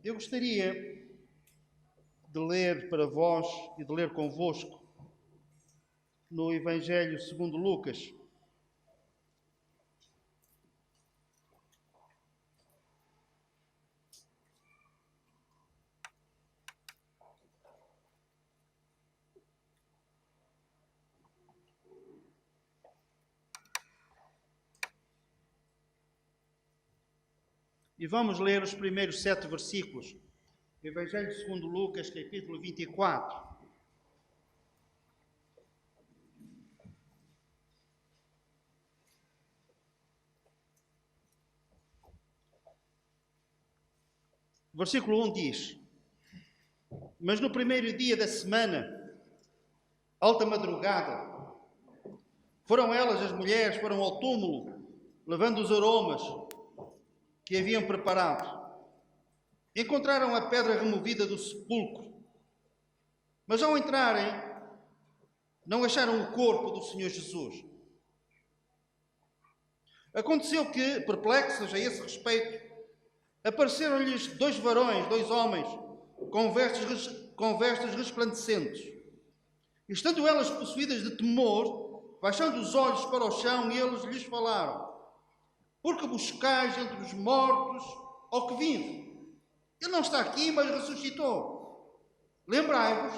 Eu gostaria de ler para vós e de ler convosco no Evangelho segundo Lucas. E vamos ler os primeiros 7 versículos. Evangelho segundo Lucas, capítulo 24. Versículo 1 diz: Mas no primeiro dia da semana, alta madrugada, foram elas, as mulheres, foram ao túmulo, levando os aromas que haviam preparado. Encontraram a pedra removida do sepulcro, mas ao entrarem, não acharam o corpo do Senhor Jesus. Aconteceu que, perplexos a esse respeito, apareceram-lhes 2 varões, 2 homens, com vestes resplandecentes. Estando elas possuídas de temor, baixando os olhos para o chão, eles lhes falaram: Porque buscais entre os mortos ao que vive? Ele não está aqui, mas ressuscitou. Lembrai-vos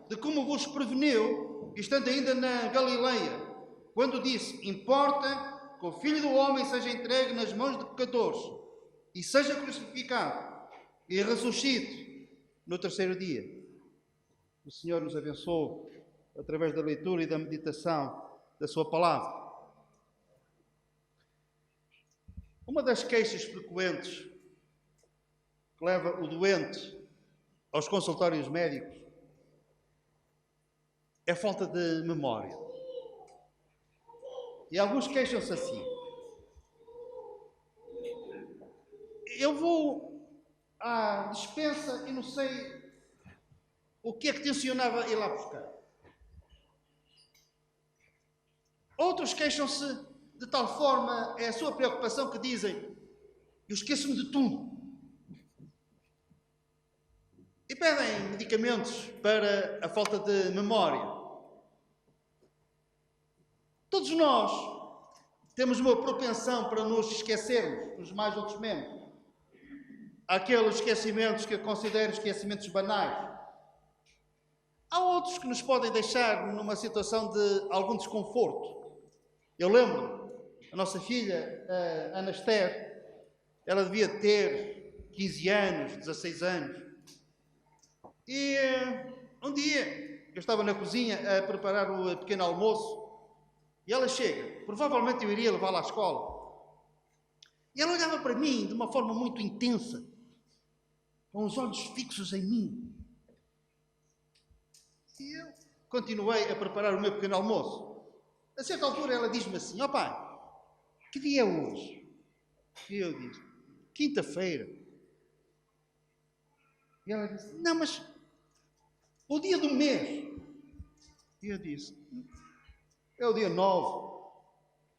de como vos preveniu, estando ainda na Galileia, quando disse: Importa que o Filho do Homem seja entregue nas mãos de pecadores, e seja crucificado, e ressuscite no terceiro dia. O Senhor nos abençoe através da leitura e da meditação da sua palavra. Uma das queixas frequentes que leva o doente aos consultórios médicos é a falta de memória. E alguns queixam-se assim: eu vou à despensa e não sei o que é que tencionava ir lá buscar. Outros queixam-se de tal forma, é a sua preocupação, que dizem: eu esqueço-me de tudo. E pedem medicamentos para a falta de memória. Todos nós temos uma propensão para nos esquecermos, uns mais, outros menos. Há aqueles esquecimentos que eu considero esquecimentos banais. Há outros que nos podem deixar numa situação de algum desconforto. Eu lembro, a nossa filha, a Ana Esther, ela devia ter 15 anos, 16 anos. E um dia, eu estava na cozinha a preparar o pequeno almoço, e ela chega. Provavelmente eu iria levá-la à escola. E ela olhava para mim de uma forma muito intensa, com os olhos fixos em mim. E eu continuei a preparar o meu pequeno almoço. A certa altura ela diz-me assim: ó pai, que dia é hoje? E eu disse: quinta-feira. E ela disse: não, mas o dia do mês. E eu disse: é o dia 9.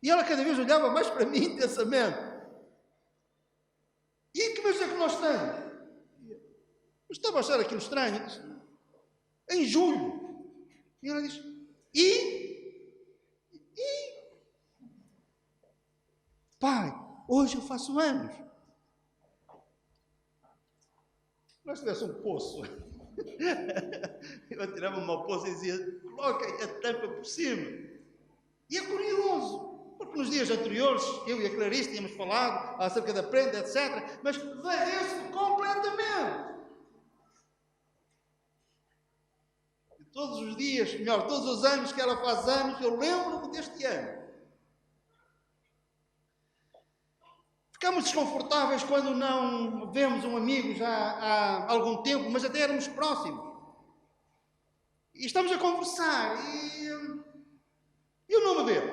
E ela cada vez olhava mais para mim intensamente. E em que mês é que nós estamos? Eu estava a achar aquilo estranho. Eu disse: em julho. E ela disse: E? Pai, hoje eu faço anos. Se nós tivesse um poço, eu atirava uma poça e dizia: coloca a tampa por cima. E é curioso, porque nos dias anteriores, eu e a Clarice tínhamos falado acerca da prenda, etc., mas varreu-se completamente. E todos os dias, melhor, todos os anos que ela faz anos, eu lembro-me deste ano. Ficamos desconfortáveis quando não vemos um amigo já há algum tempo, mas até éramos próximos. E estamos a conversar e o nome dele.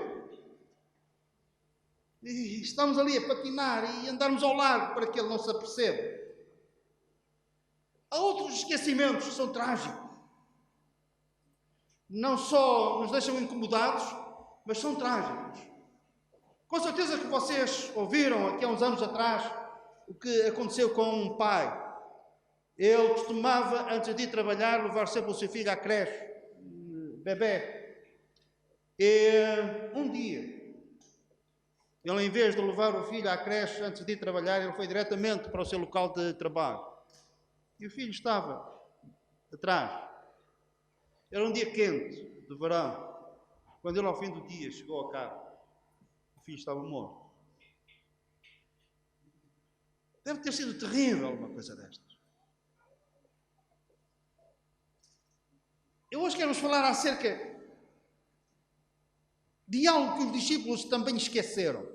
E estamos ali a patinar e andarmos ao largo para que ele não se aperceba. Há outros esquecimentos que são trágicos. Não só nos deixam incomodados, mas são trágicos. Com certeza que vocês ouviram aqui há uns anos atrás o que aconteceu com um pai Ele costumava, antes de ir trabalhar, levar sempre o seu filho à creche, bebê. E um dia, ele, em vez de levar o filho à creche antes de ir trabalhar, ele foi diretamente para o seu local de trabalho. E o filho estava atrás. Era um dia quente, de verão. Quando ele, ao fim do dia, chegou ao carro, o filho estava morto. Deve ter sido terrível uma coisa destas. Eu hoje quero-vos falar acerca de algo que os discípulos também esqueceram.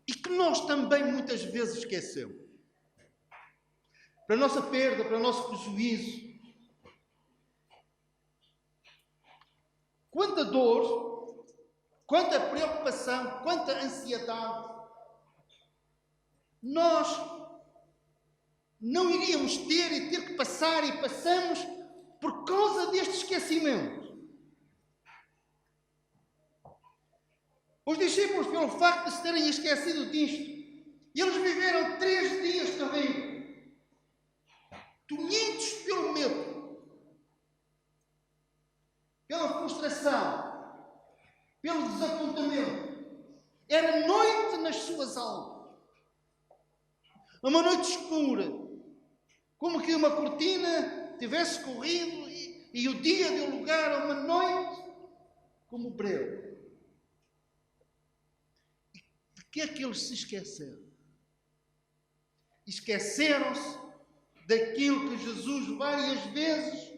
E que nós também muitas vezes esquecemos. Para a nossa perda, para o nosso prejuízo. Quanta dor, quanta preocupação, quanta ansiedade nós não iríamos ter e ter que passar e passamos por causa deste esquecimento. Os discípulos, pelo facto de se terem esquecido disto, eles viveram 3 dias terríveis, tolhidos pelo medo, pela frustração, pelo desapontamento. Era noite nas suas almas, uma noite escura, como que uma cortina tivesse corrido e o dia deu lugar a uma noite como breu. De que é que eles se esqueceram? Esqueceram-se daquilo que Jesus várias vezes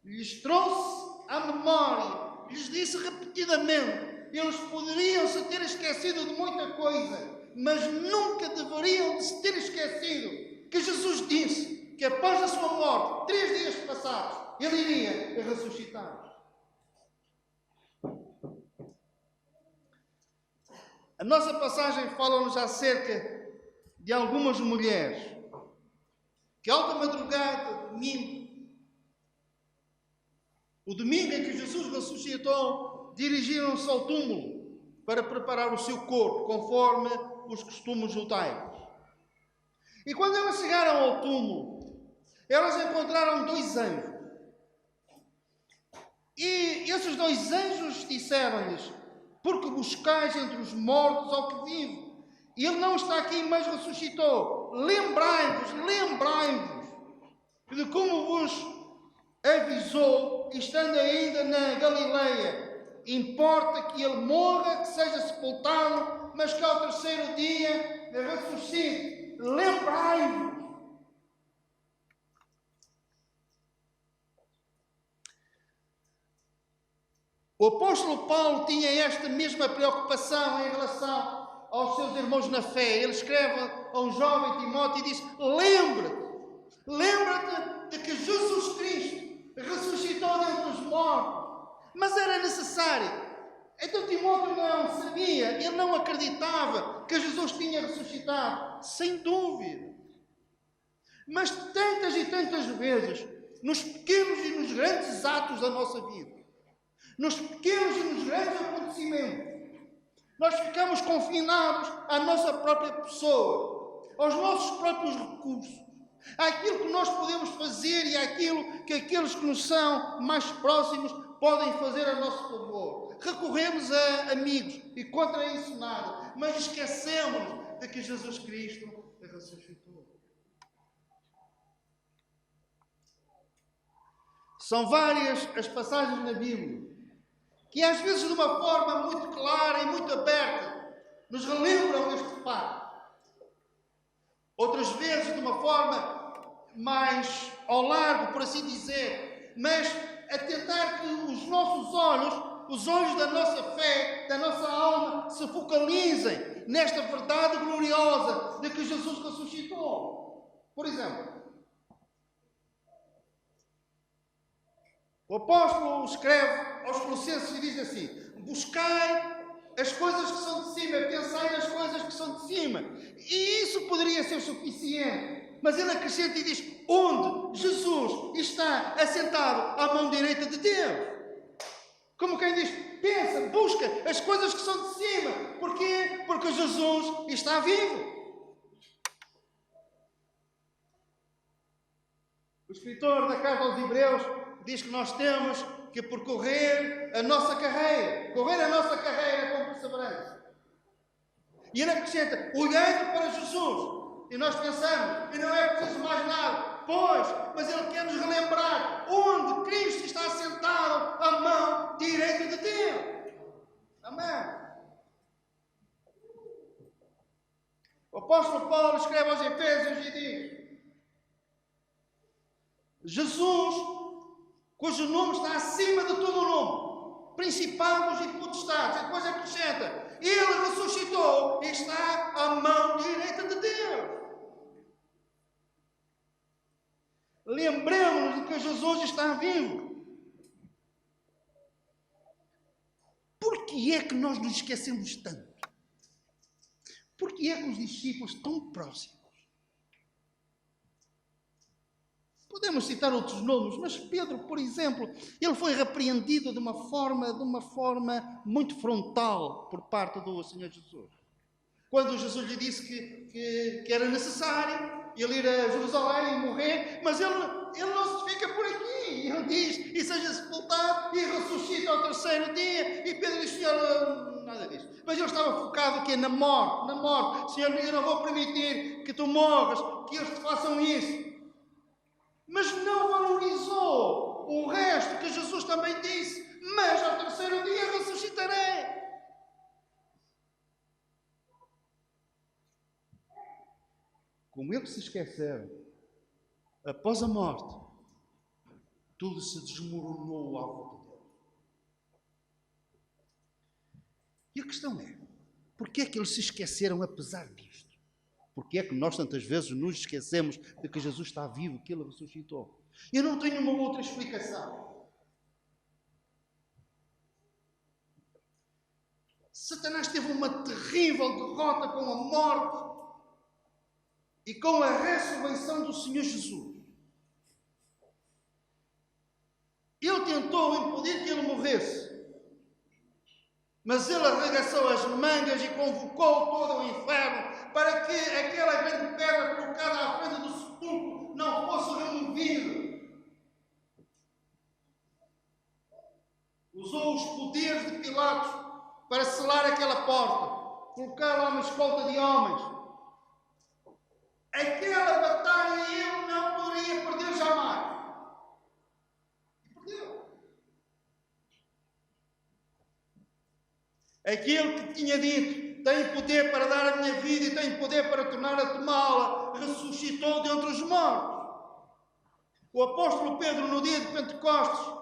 lhes trouxe à memória, lhes disse repetidamente. Eles poderiam se ter esquecido de muita coisa, mas nunca deveriam de se ter esquecido que Jesus disse que após a sua morte, 3 dias passados, ele iria ressuscitar. A nossa passagem fala-nos acerca de algumas mulheres que, alta madrugada, domingo, o domingo em que Jesus ressuscitou, dirigiram-se ao túmulo para preparar o seu corpo, conforme os costumes judaicos. E quando elas chegaram ao túmulo, elas encontraram 2 anjos. E esses 2 anjos disseram-lhes: porque buscais entre os mortos ao que vive? E ele não está aqui, mas ressuscitou. Lembrai-vos de como vos avisou, estando ainda na Galileia. Importa que ele morra, que seja sepultado, mas que ao 3º dia ressuscite. Lembrai-vos. O apóstolo Paulo tinha esta mesma preocupação em relação aos seus irmãos na fé. Ele escreve a um jovem Timóteo e diz: lembra-te de que Jesus Cristo ressuscitou dentre os mortos. Mas era necessário. Então Timóteo não sabia, ele não acreditava que Jesus tinha ressuscitado. Sem dúvida. Mas tantas e tantas vezes, nos pequenos e nos grandes atos da nossa vida, nos pequenos e nos grandes acontecimentos, nós ficamos confinados à nossa própria pessoa, aos nossos próprios recursos, àquilo que nós podemos fazer e àquilo que aqueles que nos são mais próximos podem fazer a nosso favor. Recorremos a amigos e contra isso nada, mas esquecemos de que Jesus Cristo ressuscitou. São várias as passagens na Bíblia que às vezes de uma forma muito clara e muito aberta nos relembram este facto. Outras vezes de uma forma mais ao largo, por assim dizer, mas a tentar que os nossos olhos, os olhos da nossa fé, da nossa alma, se focalizem nesta verdade gloriosa de que Jesus ressuscitou. Por exemplo, o apóstolo escreve aos Colossenses e diz assim: buscai as coisas que são de cima, pensai nas coisas que são de cima. E isso poderia ser suficiente. Mas ele acrescenta e diz: onde Jesus está assentado à mão direita de Deus. Como quem diz: pensa, busca as coisas que são de cima. Porquê? Porque Jesus está vivo. O escritor da carta aos Hebreus diz que nós temos que percorrer a nossa carreira, correr a nossa carreira com perseverança. E ele acrescenta, olhando para Jesus. E nós pensamos, e não é preciso mais nada. Pois, mas ele quer nos relembrar onde Cristo está assentado à mão direita de Deus. Amém. O apóstolo Paulo escreve aos Efésios e diz, Jesus, cujo nome está acima de todo o nome, principados e potestades, e depois acrescenta, ele ressuscitou e está à mão direita de Deus. Lembremos-nos de que Jesus está vivo. Por que é que nós nos esquecemos tanto? Por que é que os discípulos tão próximos? Podemos citar outros nomes, mas Pedro, por exemplo, ele foi repreendido de uma forma muito frontal por parte do Senhor Jesus. Quando Jesus lhe disse que era necessário ele ir a Jerusalém e morrer, mas ele não se fica por aqui. Ele diz, e seja sepultado e ressuscita ao terceiro dia. E Pedro diz, Senhor, nada disso. Mas ele estava focado aqui na morte. Senhor, eu não vou permitir que tu morras, que eles te façam isso. Mas não valorizou o resto que Jesus também disse, mas ao terceiro dia ressuscitarei. Como eles se esqueceram, após a morte, tudo se desmoronou à volta deles. E a questão é, porquê é que eles se esqueceram apesar disto? Porquê é que nós tantas vezes nos esquecemos de que Jesus está vivo, que Ele ressuscitou? Eu não tenho uma outra explicação. Satanás teve uma terrível derrota com a morte e com a ressurreição do Senhor Jesus. Ele tentou impedir que ele morresse, mas ele arregaçou as mangas e convocou todo o inferno para que aquela grande pedra colocada à frente do sepulcro não fosse removida. Usou os poderes de Pilatos para selar aquela porta, colocar lá uma escolta de homens. Aquela batalha ele não poderia perder jamais. E perdeu. Aquele que tinha dito, tem poder para dar a minha vida e tem poder para tornar a tomá-la, ressuscitou dentre os mortos. O apóstolo Pedro, no dia de Pentecostes,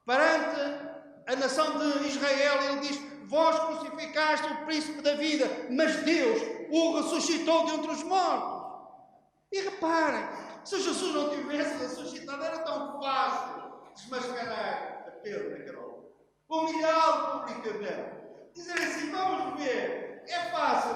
perante a nação de Israel, ele diz, vós crucificaste o príncipe da vida, mas Deus o ressuscitou dentre os mortos. E reparem, se Jesus não tivesse ressuscitado, era tão fácil desmascarar a Pedro naquela hora. Humilhá-lo publicamente. Dizer assim, vamos ver, é fácil.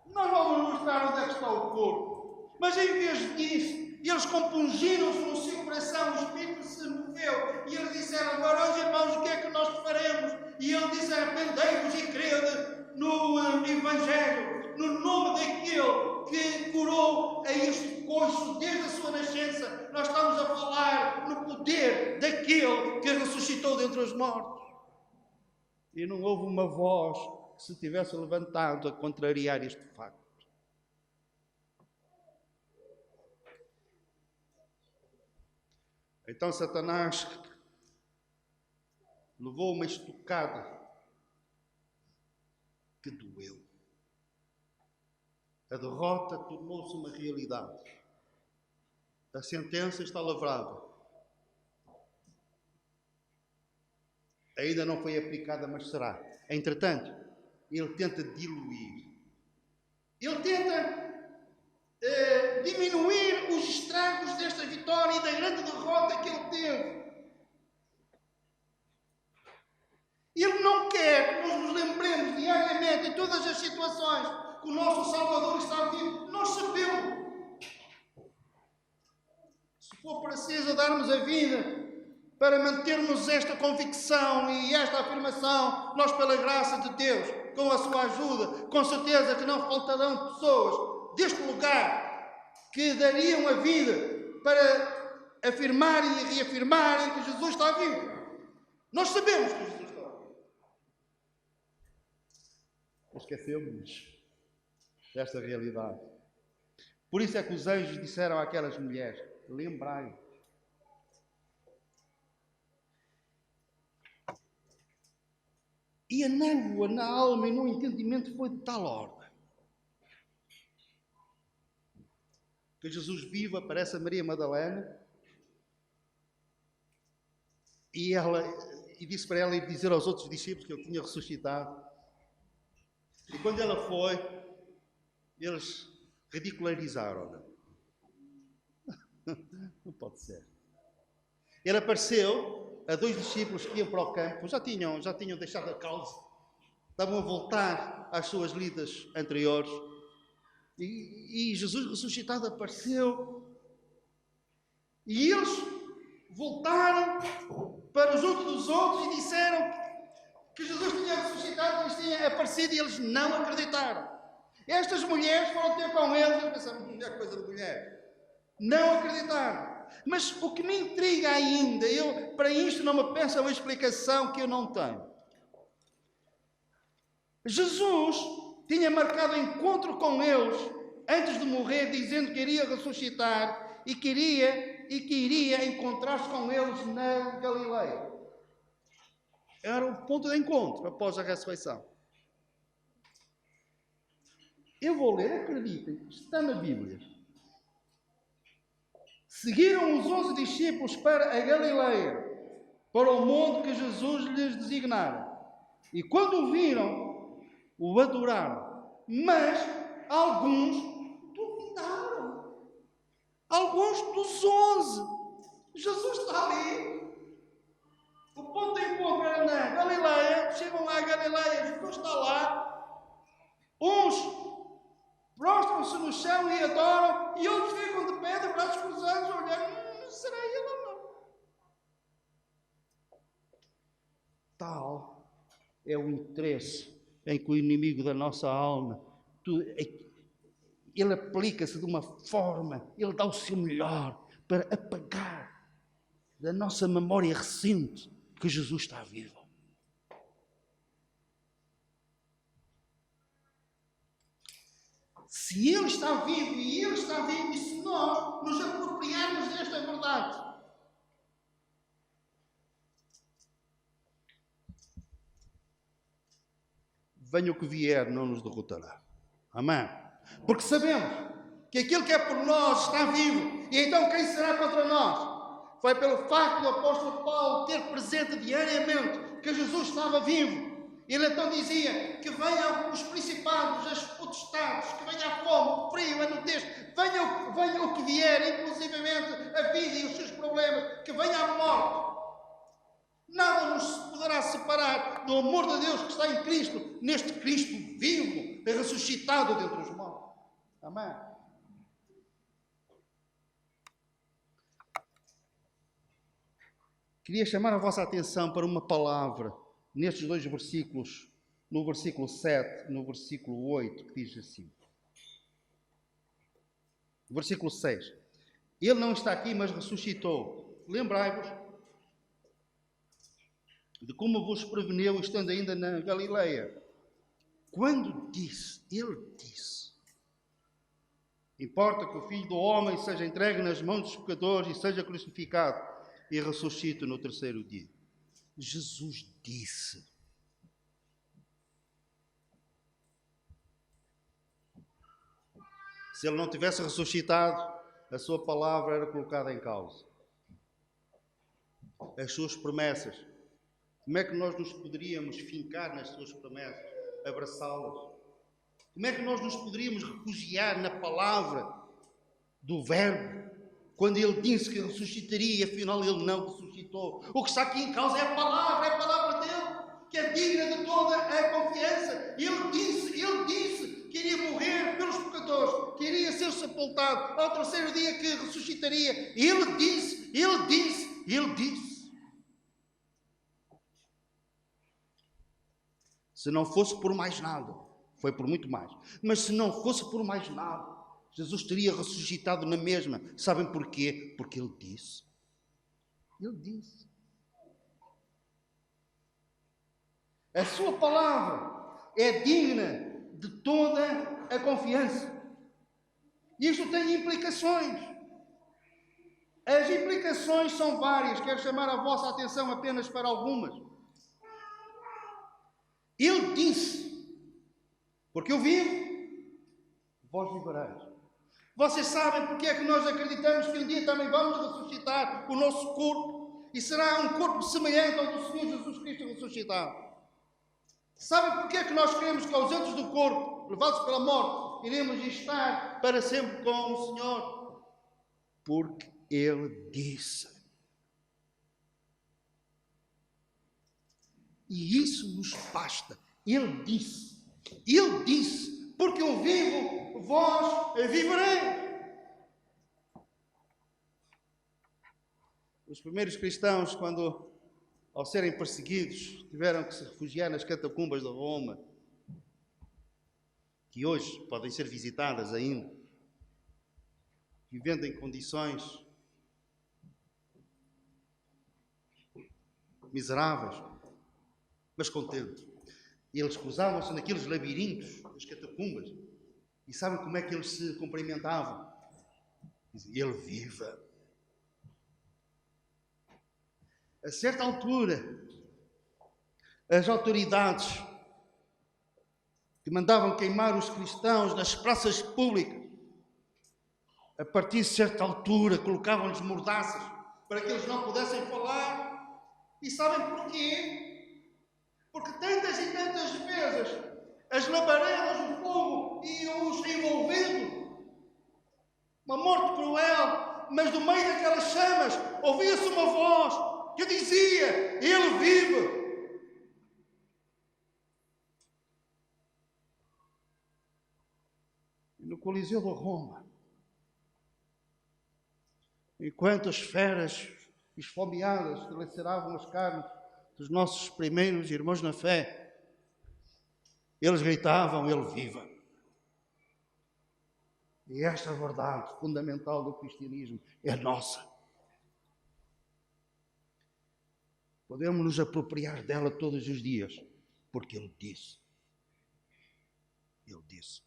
Nós vamos mostrar onde é que está o corpo. Mas em vez disso, eles compungiram-se no seu coração, o Espírito se moveu. E eles disseram, varões irmãos, o que é que nós faremos? E ele disse, arrependei-vos e crede no Evangelho, no nome daquele que curou a este coxo desde a sua nascença. Nós estamos a falar no poder daquele que ressuscitou dentre os mortos. E não houve uma voz que se tivesse levantado a contrariar este facto. Então Satanás levou uma estocada que doeu. A derrota tornou-se uma realidade. A sentença está lavrada. Ainda não foi aplicada, mas será. Entretanto, ele tenta diluir. Ele tenta diminuir os estragos desta vitória e da grande derrota que ele teve. Ele não quer que nós nos lembremos diariamente, em todas as situações, que o nosso Salvador está vivo. Nós sabemos. Se for preciso darmos a vida para mantermos esta convicção e esta afirmação, nós, pela graça de Deus, com a sua ajuda, com certeza que não faltarão pessoas deste lugar que dariam a vida para afirmarem e reafirmarem que Jesus está vivo. Nós sabemos que Jesus está vivo. Esquecemos desta realidade. Por isso é que os anjos disseram àquelas mulheres: lembrai. E a névoa na alma e no entendimento foi de tal ordem que Jesus vivo aparece a Maria Madalena e disse para ela ir dizer aos outros discípulos que ele tinha ressuscitado. E quando ela foi, eles ridicularizaram-na. Não pode ser. Ele apareceu a 2 discípulos que iam para o campo, já tinham deixado a causa, estavam a voltar às suas lidas anteriores, e Jesus ressuscitado apareceu, e eles voltaram para junto dos outros e disseram que Jesus tinha ressuscitado, que lhes tinha aparecido, e eles não acreditaram. Estas mulheres foram ter com eles e pensaram: é coisa de mulher. Não acreditaram. Mas o que me intriga ainda, para isto não me peçam uma explicação que eu não tenho. Jesus tinha marcado encontro com eles antes de morrer, dizendo que iria ressuscitar e que iria encontrar-se com eles na Galileia. Era o ponto de encontro após a ressurreição. Eu vou ler, acreditem, está na Bíblia. Seguiram os 11 discípulos para a Galileia, para o monte que Jesus lhes designara. E quando o viram, o adoraram. Mas alguns duvidaram. Alguns dos 11. Jesus está ali. O ponto de encontro era na Galileia. Chegam lá à Galileia, Jesus está lá. Uns prostram-se no chão e adoram, e outros ficam de pé, de braços cruzados, olhando: será ele ou não? Tal é o interesse em que o inimigo da nossa alma, ele aplica-se de uma forma, ele dá o seu melhor para apagar da nossa memória recente que Jesus está vivo. Se Ele está vivo e Ele está vivo, e se nós nos apropriarmos desta verdade, venha o que vier, não nos derrotará. Amém? Porque sabemos que aquele que é por nós está vivo, e então quem será contra nós? Foi pelo facto do apóstolo Paulo ter presente diariamente que Jesus estava vivo. Ele então dizia que venham os principados, as potestades, que venha a fome, o frio, a nudez, venha o que vier, inclusivamente a vida e os seus problemas, que venha a morte. Nada nos poderá separar do amor de Deus que está em Cristo, neste Cristo vivo e ressuscitado dentre os mortos. Amém? Queria chamar a vossa atenção para uma palavra nestes 2 versículos, no versículo 7 e no versículo 8, que diz assim. Versículo 6. Ele não está aqui, mas ressuscitou. Lembrai-vos de como vos preveneu, estando ainda na Galileia. Quando ele disse: importa que o Filho do Homem seja entregue nas mãos dos pecadores e seja crucificado e ressuscite no 3º dia. Jesus disse. Se ele não tivesse ressuscitado, a sua palavra era colocada em causa. As suas promessas. Como é que nós nos poderíamos fincar nas suas promessas, abraçá-las? Como é que nós nos poderíamos refugiar na palavra do Verbo, quando ele disse que ressuscitaria e afinal ele não ressuscitou? O que está aqui em causa é a palavra dele, que é digna de toda a confiança. Ele disse que iria morrer pelos pecadores, que iria ser sepultado ao 3º dia, que ressuscitaria. Ele disse. Se não fosse por mais nada, foi por muito mais, mas se não fosse por mais nada, Jesus teria ressuscitado na mesma. Sabem porquê? Porque ele disse. Ele disse. A sua palavra é digna de toda a confiança. E isto tem implicações. As implicações são várias. Quero chamar a vossa atenção apenas para algumas. Ele disse, porque eu vivo, vós vivereis. Vocês sabem porque é que nós acreditamos que um dia também vamos ressuscitar o nosso corpo e será um corpo semelhante ao do Senhor Jesus Cristo ressuscitado. Sabem porque é que nós queremos que ausentes do corpo, levados pela morte, iremos estar para sempre com o Senhor? Porque Ele disse. E isso nos basta. Ele disse. Ele disse. Porque eu vivo, vós vivereis. Os primeiros cristãos, quando, ao serem perseguidos, tiveram que se refugiar nas catacumbas de Roma, que hoje podem ser visitadas ainda, vivendo em condições miseráveis, mas contentes. Eles cruzavam-se naqueles labirintos das catacumbas e sabem como é que eles se cumprimentavam? Diziam, Ele viva. A certa altura, as autoridades que mandavam queimar os cristãos nas praças públicas, a partir de certa altura, colocavam-lhes mordaças para que eles não pudessem falar. E sabem porquê? Porque tantas e tantas vezes as labaredas do fogo iam-os envolvendo. Uma morte cruel, mas do meio daquelas chamas ouvia-se uma voz que dizia, Ele vive. E no Coliseu de Roma, enquanto as feras esfomeadas dilaceravam as carnes dos nossos primeiros irmãos na fé, eles gritavam, Ele viva. E esta verdade fundamental do cristianismo é nossa. Podemos nos apropriar dela todos os dias, porque Ele disse. Ele disse.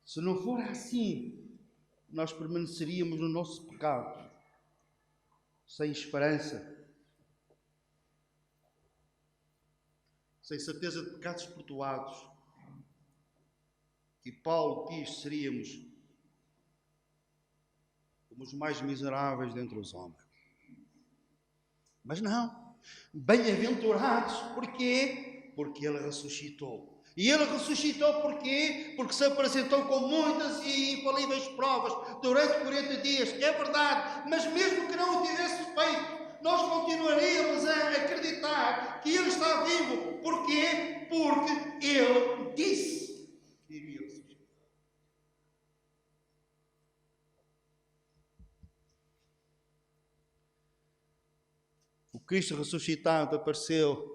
Se não for assim, nós permaneceríamos no nosso pecado, sem esperança, sem certeza de pecados perdoados. E Paulo diz, seríamos como os mais miseráveis dentre os homens. Mas não, bem-aventurados, porquê? Porque Ele ressuscitou. E Ele ressuscitou porquê? Porque se apresentou com muitas e infalíveis provas durante 40 dias. É verdade, mas mesmo que não o tivesse feito, nós continuaríamos a acreditar que Ele está vivo. Porquê? Porque Ele disse que iria ressuscitar. O Cristo ressuscitado apareceu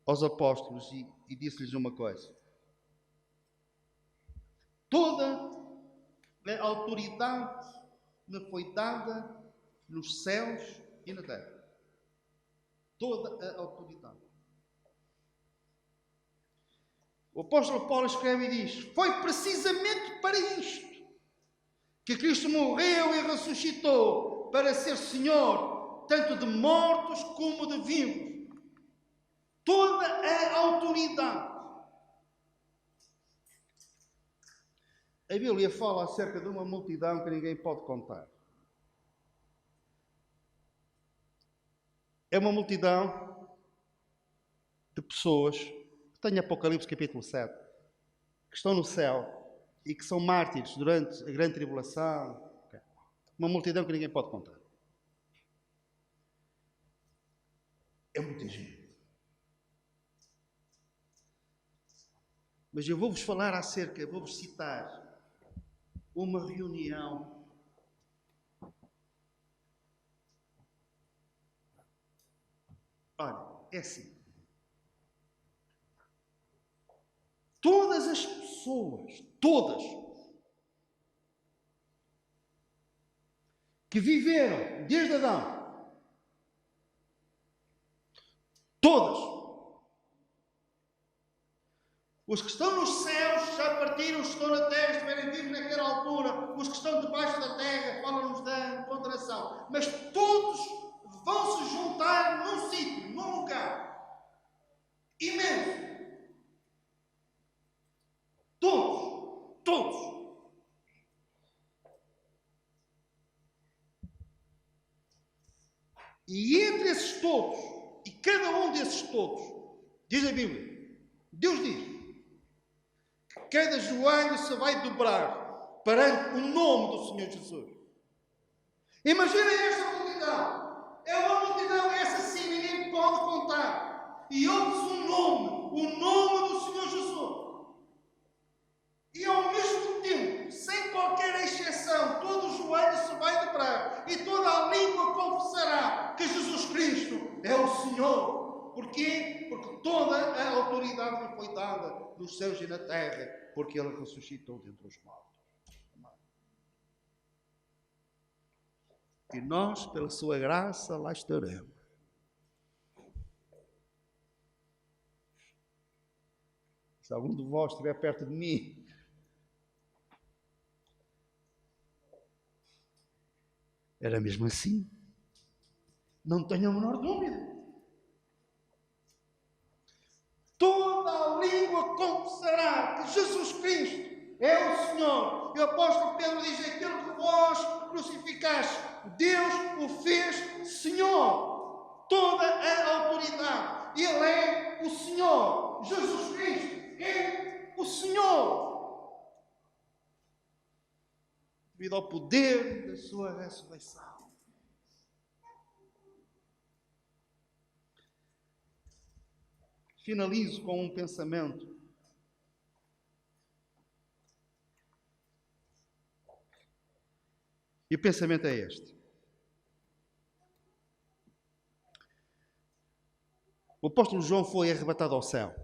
aos apóstolos e disse-lhes uma coisa. Toda a autoridade me foi dada nos céus e na terra. Toda a autoridade. O apóstolo Paulo escreve e diz, foi precisamente para isto que Cristo morreu e ressuscitou, para ser Senhor, tanto de mortos como de vivos. Toda a autoridade. A Bíblia fala acerca de uma multidão que ninguém pode contar. É uma multidão de pessoas que tem Apocalipse capítulo 7, que estão no céu e que são mártires durante a grande tribulação. Uma multidão que ninguém pode contar. É muita gente. Mas eu vou-vos falar acerca, vou-vos citar uma reunião olha, é assim. Todas as pessoas, todas, que viveram desde Adão, todas. Os que estão nos céus já partiram, os que estão na terra estiverem vivos naquela altura, os que estão debaixo da terra falam-nos da condenação. Mas todos vão se juntar num sítio, num lugar imenso. Todos. E entre esses todos, e cada um desses todos, diz a Bíblia, Deus diz, cada joelho se vai dobrar perante o nome do Senhor Jesus. Imaginem esta multidão. É uma multidão, essa sim ninguém pode contar. E ouve-se o nome do Senhor Jesus. E ao mesmo tempo, sem qualquer exceção, todo o joelho se vai dobrar e toda a língua confessará que Jesus Cristo é o Senhor. Porquê? Porque toda a autoridade lhe foi dada nos céus e na terra, porque Ele ressuscitou dentre os mortos. E nós, pela sua graça, lá estaremos. Se algum de vós estiver perto de mim, era mesmo assim. Não tenho a menor dúvida. Toda a língua confessará que Jesus Cristo é o Senhor. E o apóstolo Pedro diz: aquilo que vós crucificaste, Deus o fez Senhor. Toda a autoridade. Ele é o Senhor. Jesus Cristo é o Senhor. Devido ao poder da sua ressurreição. Finalizo com um pensamento. E o pensamento é este. O apóstolo João foi arrebatado ao céu.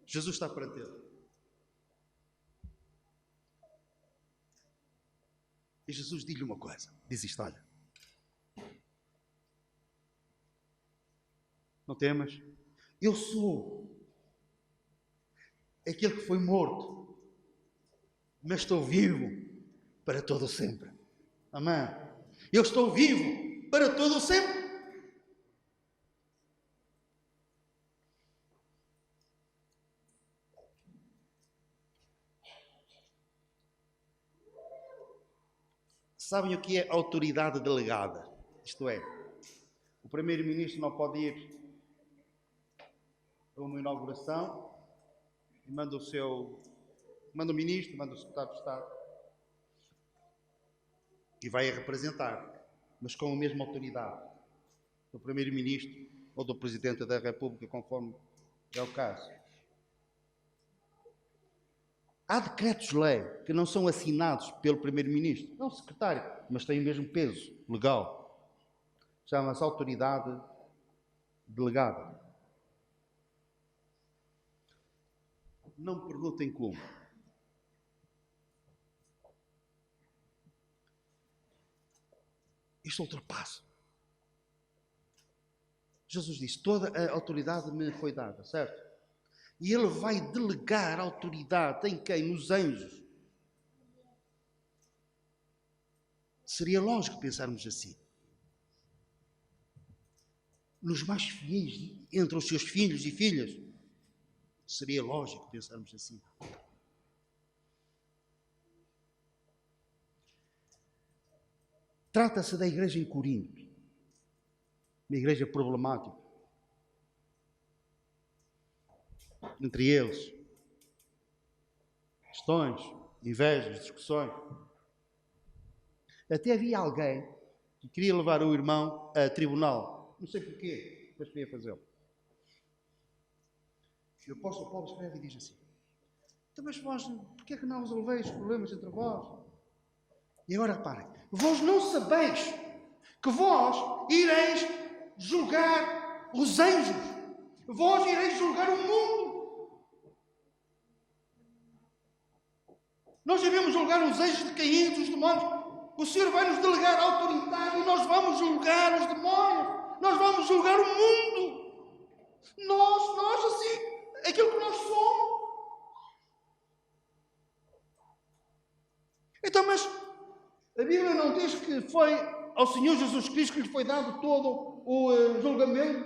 Jesus está perante ele. E Jesus diz-lhe uma coisa. Diz isto, olha. Não temas? Eu sou aquele que foi morto, mas estou vivo para todo o sempre. Amém? Eu estou vivo para todo o sempre. Sabem o que é autoridade delegada? Isto é, o primeiro-ministro não pode ir a uma inauguração e manda o ministro, manda o secretário de Estado e vai a representar, mas com a mesma autoridade do primeiro-ministro ou do presidente da República, conforme é o caso. Há decretos-lei que não são assinados pelo primeiro-ministro, não o secretário, mas têm o mesmo peso legal. Chama-se autoridade delegada. Não me perguntem como. Isto ultrapassa. Jesus disse, toda a autoridade me foi dada, certo? E Ele vai delegar a autoridade em quem? Nos anjos. Seria lógico pensarmos assim. Nos mais fiéis, entre os seus filhos e filhas. Seria lógico pensarmos assim. Trata-se da igreja em Corinto. Uma igreja problemática. Entre eles, questões, invejas, discussões. Até havia alguém que queria levar o irmão a tribunal. Não sei porquê, mas queria fazê-lo. E o apóstolo Paulo escreve e diz assim: então, mas vós, porquê é que não resolveis os problemas entre vós? E agora reparem, vós não sabeis que vós ireis julgar os anjos. Vós ireis julgar o mundo. Nós devemos julgar os anjos de Caim, os demónios. O Senhor vai nos delegar a autoridade e nós vamos julgar os demónios. Nós vamos julgar o mundo. Nós assim, aquilo que nós somos. Então, mas a Bíblia não diz que foi ao Senhor Jesus Cristo que lhe foi dado todo o julgamento?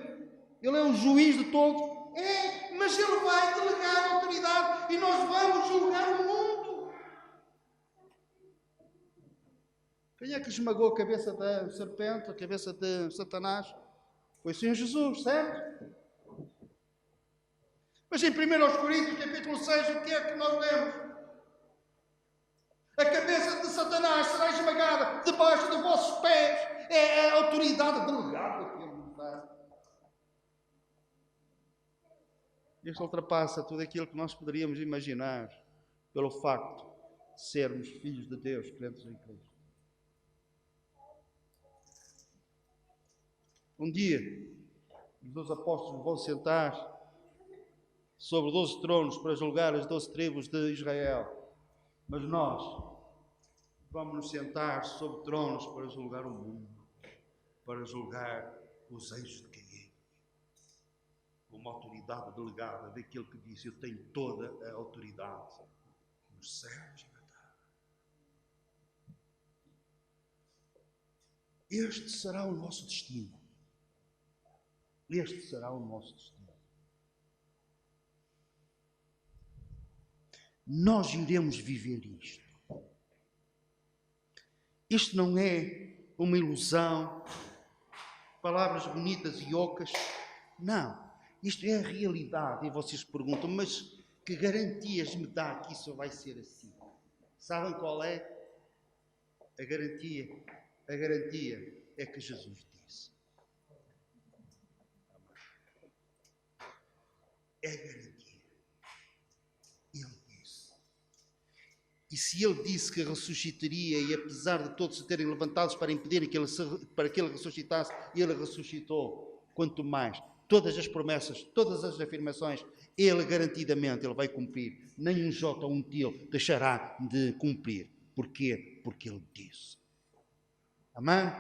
Ele é o juiz de todos. Mas Ele vai delegar a autoridade e nós vamos julgar o mundo. Quem é que esmagou a cabeça da serpente, a cabeça de Satanás? Foi o Senhor Jesus, certo? Mas em 1 Coríntios, capítulo 6, o que é que nós lemos? A cabeça de Satanás será esmagada debaixo dos vossos pés. É a autoridade delegada que Ele nos dá. Isto ultrapassa tudo aquilo que nós poderíamos imaginar pelo facto de sermos filhos de Deus, crentes em Cristo. Um dia, os 12 apóstolos vão sentar sobre 12 tronos para julgar as 12 tribos de Israel. Mas nós vamos nos sentar sobre tronos para julgar o mundo, para julgar os anjos de Caim, uma autoridade delegada daquele que disse: eu tenho toda a autoridade nos céus e na terra. Este será o nosso destino. Este será o nosso destino. Nós iremos viver isto. Isto não é uma ilusão, palavras bonitas e ocas. Não. Isto é a realidade. E vocês perguntam, mas que garantias me dá que isso vai ser assim? Sabem qual é a garantia? A garantia é que Jesus disse. É a garantia. Ele disse. E se Ele disse que ressuscitaria, e apesar de todos se terem levantados para impedirem que Ele ressuscitasse, Ele ressuscitou, quanto mais, todas as promessas, todas as afirmações, Ele garantidamente Ele vai cumprir. Nem um jota ou um tio deixará de cumprir. Porquê? Porque Ele disse. Amém?